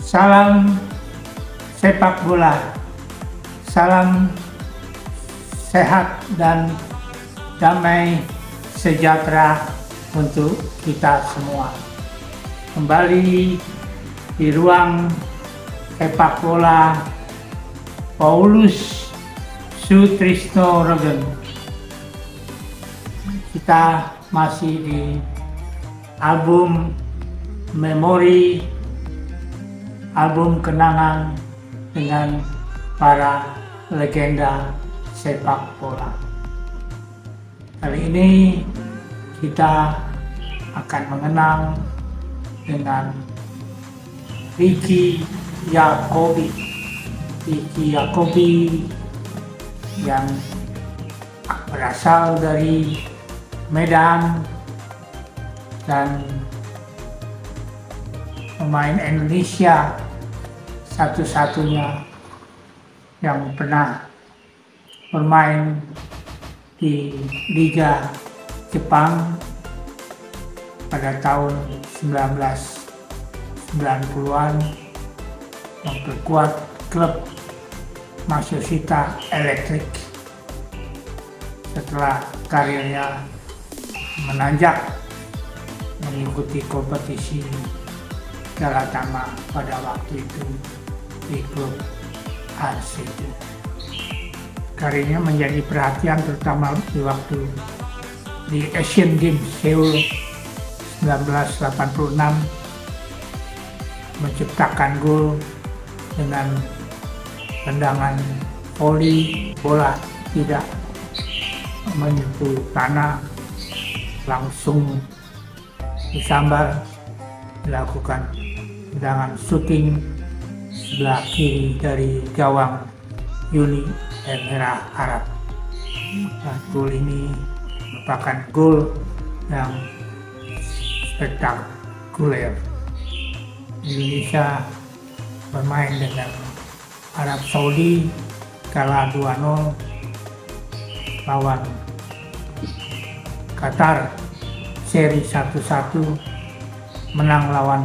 Salam sepak bola, salam sehat dan damai sejahtera untuk kita semua. Kembali di ruang sepak bola Paulus Sutrisno Regen. Kita masih di album memori, album kenangan dengan para legenda sepak bola. Kali ini kita akan mengenang dengan Ricky Yacobi. Ricky Yacobi yang berasal dari Medan dan pemain Indonesia satu-satunya yang pernah bermain di Liga Jepang pada tahun 1990-an, memperkuat klub Matsushita Electric setelah karirnya menanjak mengikuti kompetisi Galatama pada waktu itu di klub RCT. Karirnya menjadi perhatian terutama di waktu di Asian Games Seoul 1986, menciptakan gol dengan tendangan voli, bola tidak menyentuh tanah, langsung disambar, dilakukan tendangan shooting sebelah kiri dari gawang Uni Emirat Arab. Dan gol ini merupakan gol yang spektakuler. Indonesia bermain dengan Arab Saudi, kalah 2-0 lawan Qatar, seri 1-1, menang lawan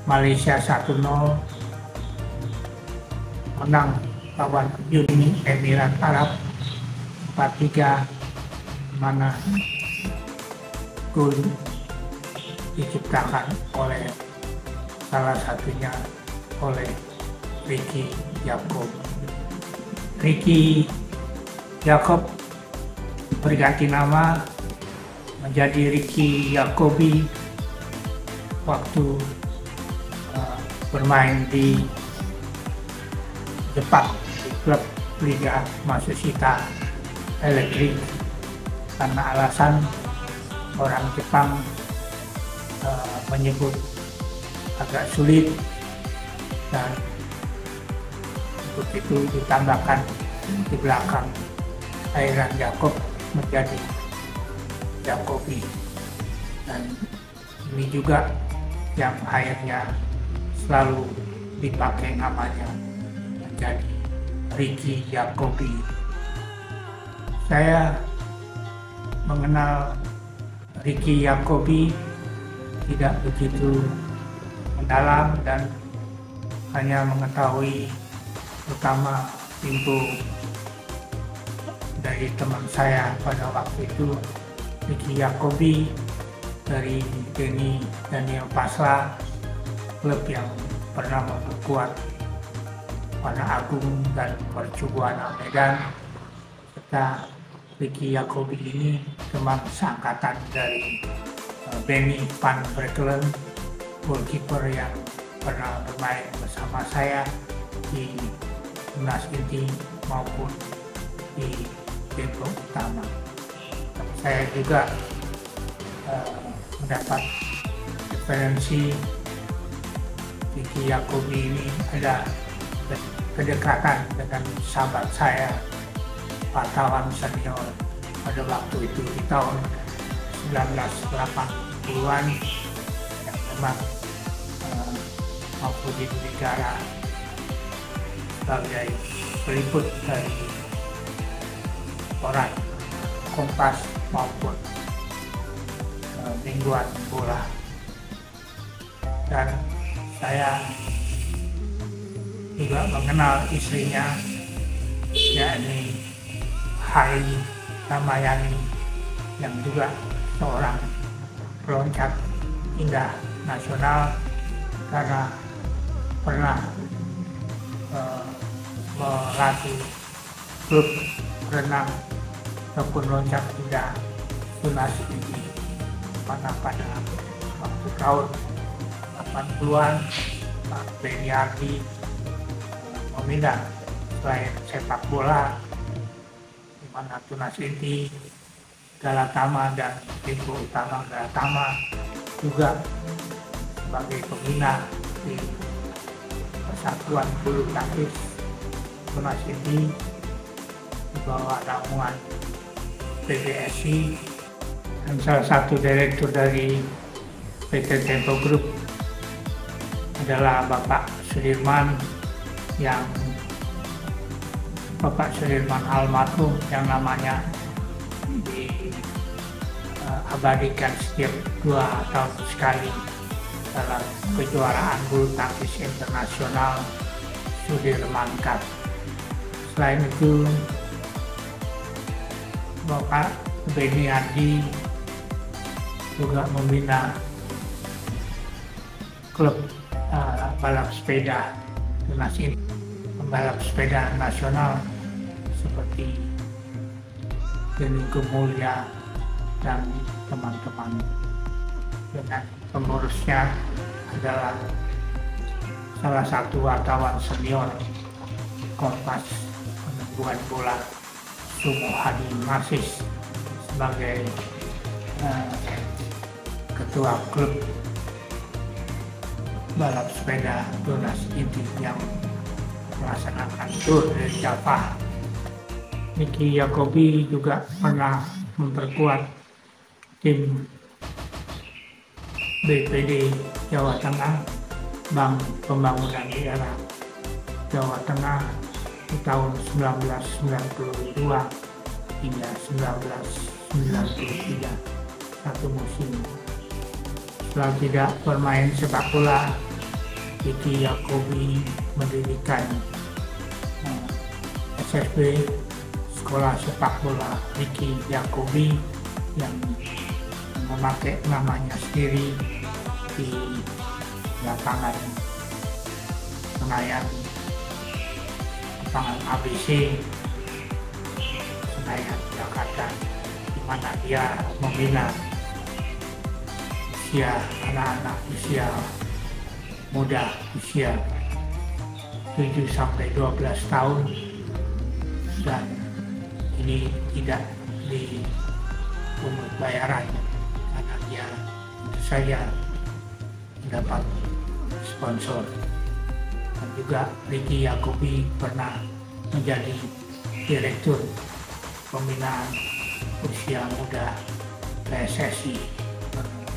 Malaysia 1-0, menang lawan Uni Emirat Arab 4-3, mana gol diciptakan oleh salah satunya oleh Ricky Yacob. Ricky Yacob berganti nama menjadi Ricky Yacobi waktu bermain di Jepang di klub Liga Matsushita Electric, karena alasan orang Jepang menyebut agak sulit, dan untuk itu ditambahkan di belakang airan Yacob menjadi Yacobi, dan ini juga yang akhirnya selalu dipakai namanya menjadi Ricky Yacobi. Saya mengenal Ricky Yacobi tidak begitu mendalam dan hanya mengetahui terutama info dari teman saya pada waktu itu, Ricky Yacobi dari Daniel Pasla, klub yang pernah memperkuat Wana Agung dan Mercubuana Medan, serta Ricky Yacobi ini teman seangkatan dari Benny van Breckelen, goalkeeper yang pernah bermain bersama saya di Timnas Inti maupun di Depok Utama. Saya juga mendapat referensi Ricky Yacobi ini ada kedekatan dengan sahabat saya, wartawan senior pada waktu itu di tahun 1980-an, yang memang mampu di negara sebagai peliput dari koran Kompas maupun mingguan bola. Dan saya juga mengenal istrinya, yakni Hai Ramayani, yang juga seorang peloncat indah nasional karena pernah melatih klub renang ataupun loncat indah Tunas Inti, mana pada waktu tahun 80-an Pak Benny Ardi memindah selain sepak bola, di mana Tunas Inti, Galatama dan Info Utama Galatama juga sebagai pembina di Persatuan Bulu Tangkis Tunas Inti di bawah naungan PBSI, dan salah satu direktur dari PT Tempo Group adalah Bapak Sudirman, yang Bapak Sudirman almarhum, yang namanya diabadikan setiap 2 tahun sekali dalam kejuaraan bulu tangkis internasional Sudirman Cup. Selain itu, Bapak Benny Ardi juga membina klub balap sepeda Tunas Inti, pembalap sepeda nasional seperti Denny Gumulya dan teman-teman. Dengan pengurusnya adalah salah satu wartawan senior Kompas Penangguhan Bola, Sumo Hadi Marsis, sebagai ketua klub balap sepeda Tunas Inti yang melaksanakan Tour de Java. Niki Yakobi juga pernah memperkuat tim BPD Jawa Tengah, Bank Pembangunan Daerah Jawa Tengah, di tahun 1992 hingga 1993, satu musim. Setelah tidak bermain sepak bola, Niki Yakobi mendirikan SSB, Sekolah Sepak Bola Niki Yakobi, yang memakai namanya sendiri di lapangan Senayan, lapangan ABC Senayan, Jakarta, di mana dia membina usia anak-anak usia muda, usia 7-12 tahun, dan ini tidak dipungut bayaran karena dia tentu saja mendapat sponsor. Dan juga Niki Yakobi pernah menjadi direktur pembinaan usia muda PSSI.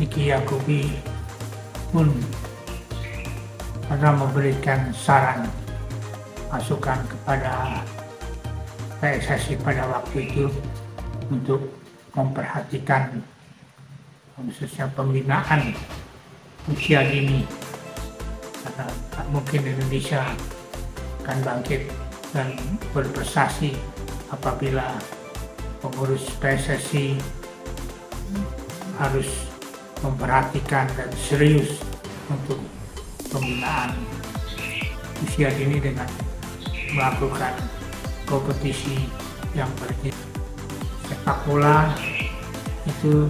Niki Yakobi pun pernah memberikan saran, masukan kepada PSSI pada waktu itu untuk memperhatikan khususnya pembinaan usia dini, karena tak mungkin Indonesia akan bangkit dan berprestasi apabila pengurus PSSI harus memperhatikan dan serius untuk pembinaan usia dini dengan melakukan kompetisi yang berjenjang. Sepak bola itu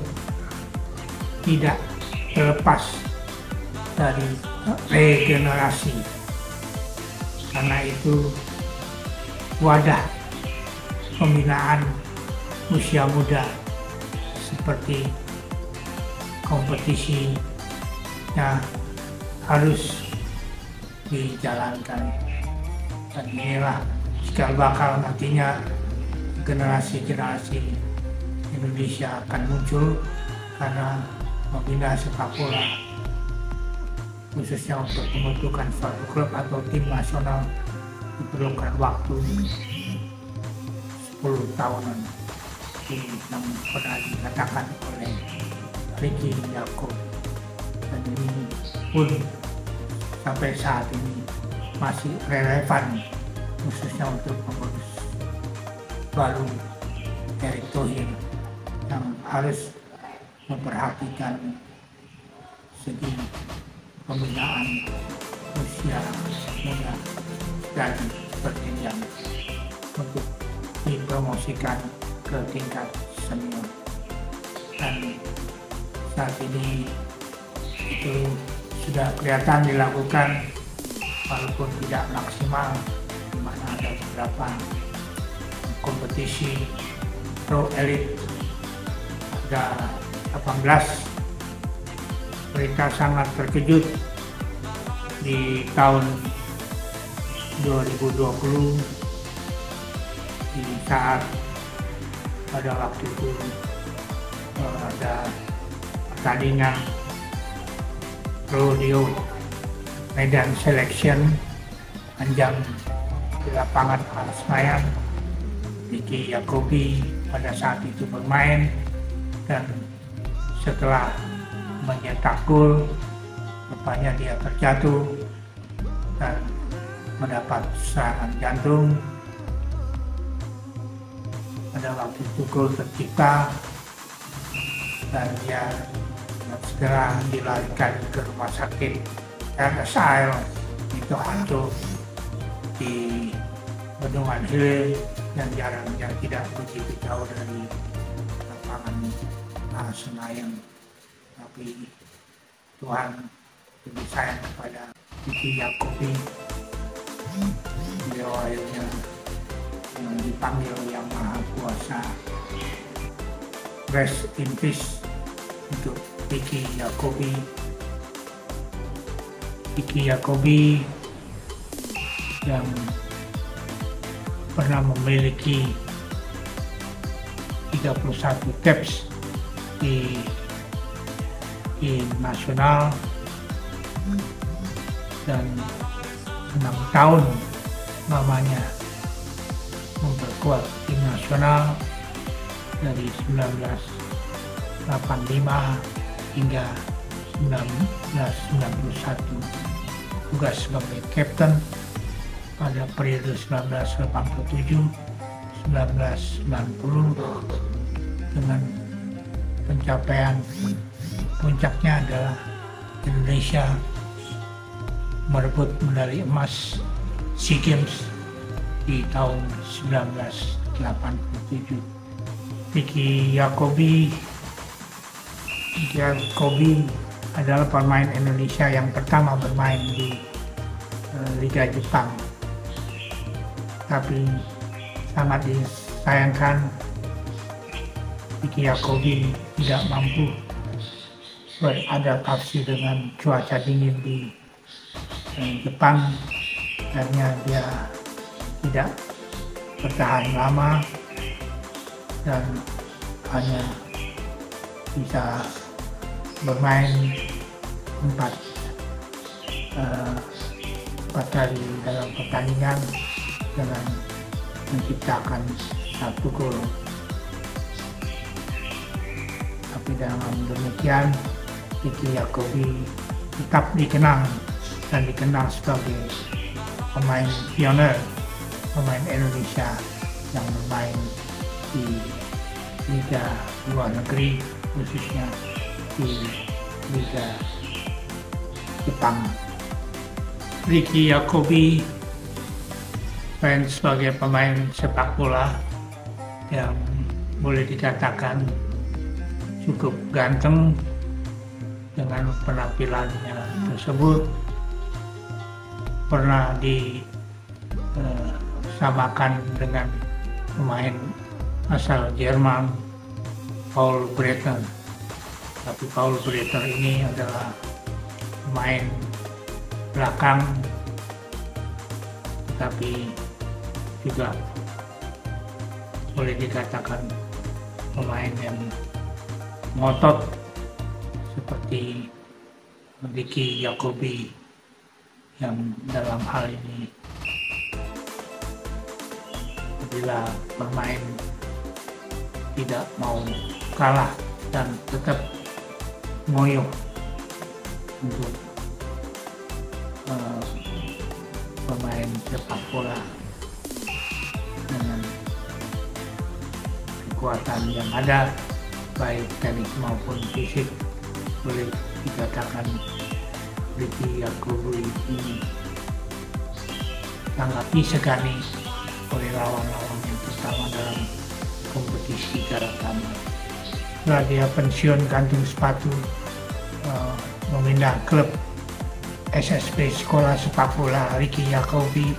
tidak terlepas dari regenerasi, karena itu wadah pembinaan usia muda seperti kompetisinya harus dijalankan, dan inilah cikal bakal nantinya generasi-generasi Indonesia akan muncul, karena membina sepak bola khususnya untuk pembentukan suatu klub atau tim nasional diperlukan waktu 10 tahunan, yang pernah dikatakan oleh Niki Yakobi. Dan ini pun sampai saat ini masih relevan, khususnya untuk pengurus baru Erick Thohir yang harus memperhatikan segi pembinaan usia muda dan berjenjang untuk dipromosikan ke tingkat senior. Dan saat ini itu sudah kelihatan dilakukan walaupun tidak maksimal, di mana ada beberapa kompetisi pro elite ada 18. Mereka sangat terkejut di tahun 2020 di saat pada waktu itu ada pertandingan rodeo Medan Selection panjang di lapangan Al-Senayan. Ricky Yacobi pada saat itu bermain dan setelah mencetak gol, rupanya dia terjatuh dan mendapat serangan jantung. Pada waktu itu gol tercipta dan dia segera dilarikan ke rumah sakit RSIL itu Hanto di Bendungan Hilir yang jaraknya tidak begitu jauh dari lapangan Senayan. Tapi Tuhan lebih sayang kepada Ricky Yacobi. Beliau akhirnya dipanggil Yang Maha Kuasa. Rest in peace untuk Ricky Yacobi. Ricky Yacobi yang pernah memiliki 31 caps di nasional dan 6 tahun lamanya memperkuat tim nasional dari 1985 hingga 1991, tugas sebagai kapten pada periode 1987-1990 dengan pencapaian puncaknya adalah Indonesia merebut medali emas SEA Games di tahun 1987. Ricky Yacobi adalah pemain Indonesia yang pertama bermain di Liga Jepang. Tapi sangat disayangkan Ricky Yacobi tidak mampu beradaptasi dengan cuaca dingin di Jepang. Akhirnya dia tidak bertahan lama dan hanya bisa bermain 4 kali dalam pertandingan dengan menciptakan 1 gol. Tapi dengan demikian Ricky Yacobi tetap dikenang dan dikenal sebagai pemain pioner, pemain Indonesia yang bermain di liga luar negeri, khususnya di Liga Jepang. Ricky Yacobi selain sebagai pemain sepak bola yang boleh dikatakan cukup ganteng dengan penampilannya tersebut, pernah disamakan dengan pemain asal Jerman Paul Breitner. Tapi Paul Breitner ini adalah pemain belakang, tetapi juga boleh dikatakan pemain yang ngotot seperti Ricky Yacobi yang dalam hal ini apabila bermain tidak mau kalah dan tetap ngoyo untuk bermain sepak bola dengan kekuatan yang ada, baik teknik maupun fisik. Boleh dikatakan Ricky Yacobi ini sangat disegani oleh lawan-lawannya, terutama dalam kompetisi Galatama. Setelah dia pensiun gantung sepatu, memindah klub SSB Sekolah Sepak Bola Ricky Yacobi.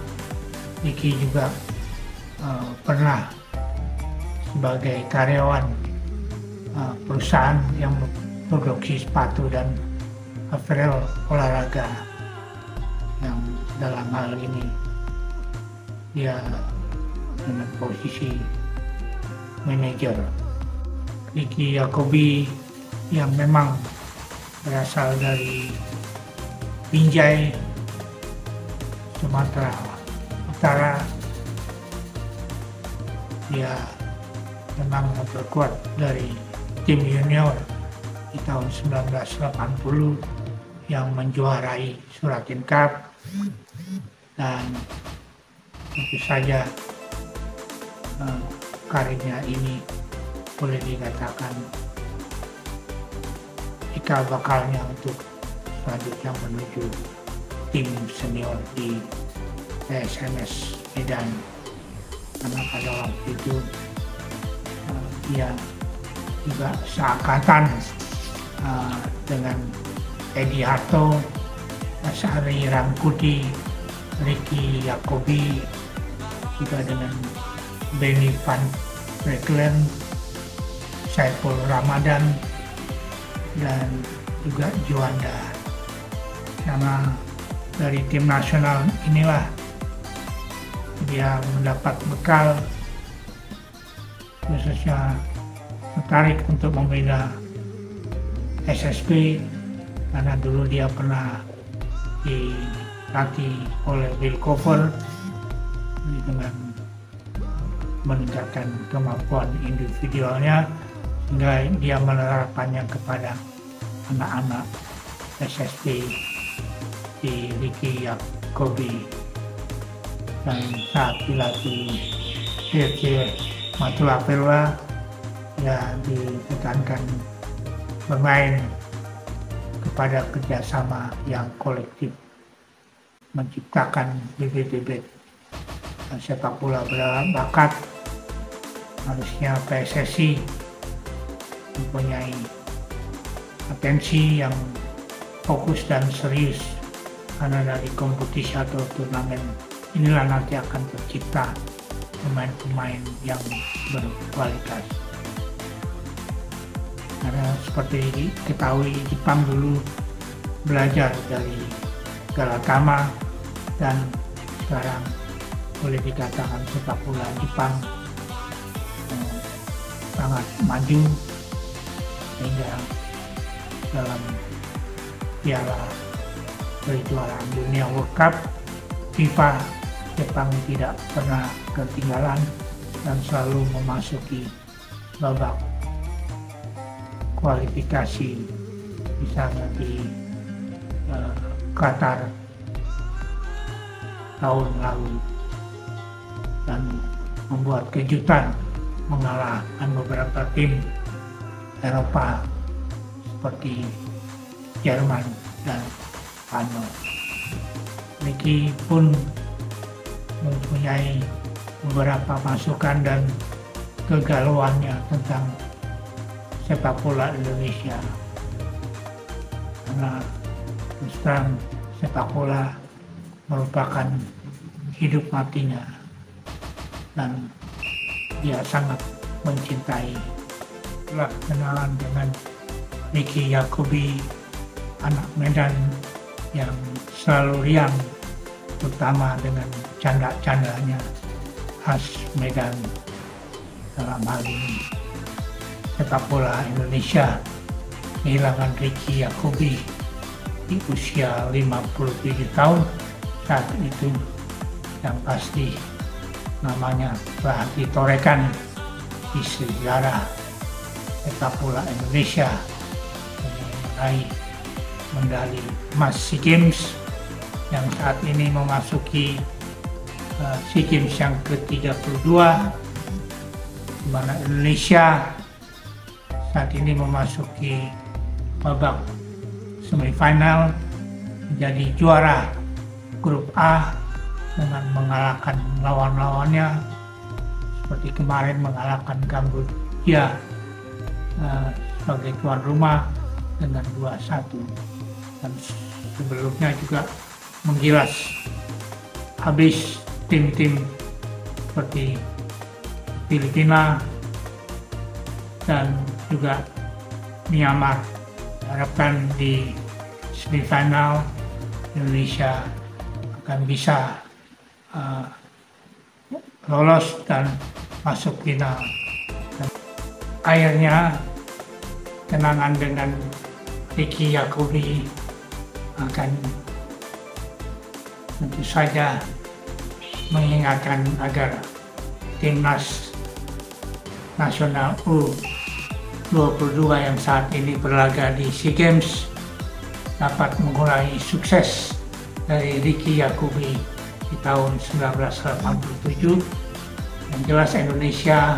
Ricky juga pernah sebagai karyawan perusahaan yang produksi sepatu dan apparel olahraga, yang dalam hal ini dia dengan posisi manajer. Ricky Yacobi yang memang berasal dari Binjai, Sumatera Utara. Dia memang memperkuat dari tim junior di tahun 1980 yang menjuarai Suratin Cup, dan tentu saja karirnya ini boleh dikatakan cikal bakalnya untuk selanjutnya menuju tim senior di PSMS Medan, karena pada waktu itu dia juga seangkatan dengan Edi Harto, Asari Rangkuti, Ricky Yacobi, juga dengan Benny Van Breckelen, Saiful Ramadan, dan juga Juanda. Karena dari tim nasional inilah dia mendapat bekal, khususnya tertarik untuk membina SSB, karena dulu dia pernah dilatih oleh Bill Cover dengan meningkatkan kemampuan individualnya, sehingga dia menerapkannya kepada anak-anak SSB di Ricky Yacobi. Dan saat dilatih FC Matula Perwa, ya ditekankan bermain kepada kerjasama yang kolektif, menciptakan bibit-bibit sepak bola berbakat. Harusnya PSSI mempunyai atensi yang fokus dan serius, karena dari kompetisi atau turnamen inilah nanti akan tercipta pemain-pemain yang berkualitas. Karena seperti diketahui, Jepang dulu belajar dari Galatama, dan sekarang boleh dikatakan sepak bola Jepang sangat maju, sehingga dalam piala kejuaraan dunia World Cup FIFA, Jepang tidak pernah ketinggalan dan selalu memasuki babak kualifikasi, misalnya di Qatar tahun lalu, dan membuat kejutan mengalahkan beberapa tim Eropa seperti Jerman dan Spanyol. Ricky pun mempunyai beberapa masukan dan kegalauannya tentang sepak bola Indonesia, karena terus terang sepak bola merupakan hidup matinya, dan dia sangat mencintai. Setelah kenalan dengan Ricky Yacobi, anak Medan yang selalu riang, terutama dengan canda-candanya khas Medan. Dalam hal ini sepak bola Indonesia kehilangan Ricky Yacobi di usia 57 tahun saat itu, yang pasti namanya telah ditorehkan di sejarah sepak bola Indonesia dengan meraih medali emas SEA Games yang saat ini memasuki SEA Games yang ke-32, di mana Indonesia saat ini memasuki babak semifinal, menjadi juara grup A dengan mengalahkan lawan-lawannya, seperti kemarin mengalahkan Kamboja sebagai tuan rumah dengan 2-1, dan sebelumnya juga menggilas habis tim-tim seperti Filipina dan juga Myanmar. Harapkan di semifinal Indonesia akan bisa lolos dan masuk final. Akhirnya kenangan dengan Ricky Yacobi akan tentu saja mengingatkan agar timnas nasional U22 yang saat ini berlaga di SEA Games dapat mengulangi sukses dari Ricky Yacobi di tahun 1987. Yang jelas Indonesia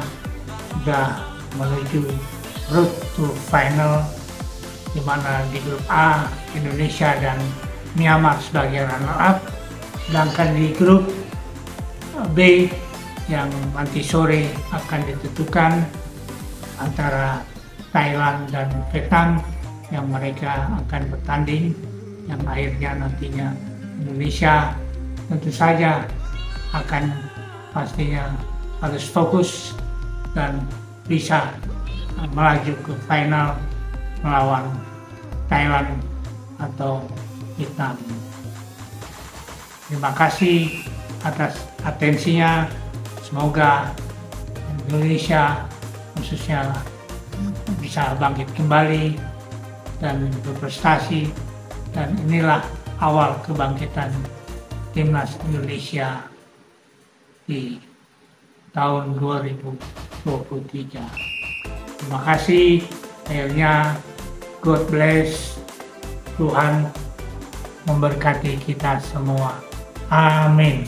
sudah menuju road to final, di mana di grup A Indonesia dan Myanmar sebagai runner-up, sedangkan di grup B yang nanti sore akan ditentukan antara Thailand dan Vietnam, yang mereka akan bertanding, yang akhirnya nantinya Indonesia tentu saja akan pastinya harus fokus dan bisa melaju ke final melawan Thailand atau Vietnam. Terima kasih atas atensinya. Semoga Indonesia khususnya bisa bangkit kembali dan berprestasi, dan inilah awal kebangkitan timnas Indonesia di tahun 2023. Terima kasih. Akhirnya God bless. Tuhan memberkati kita semua. Amin.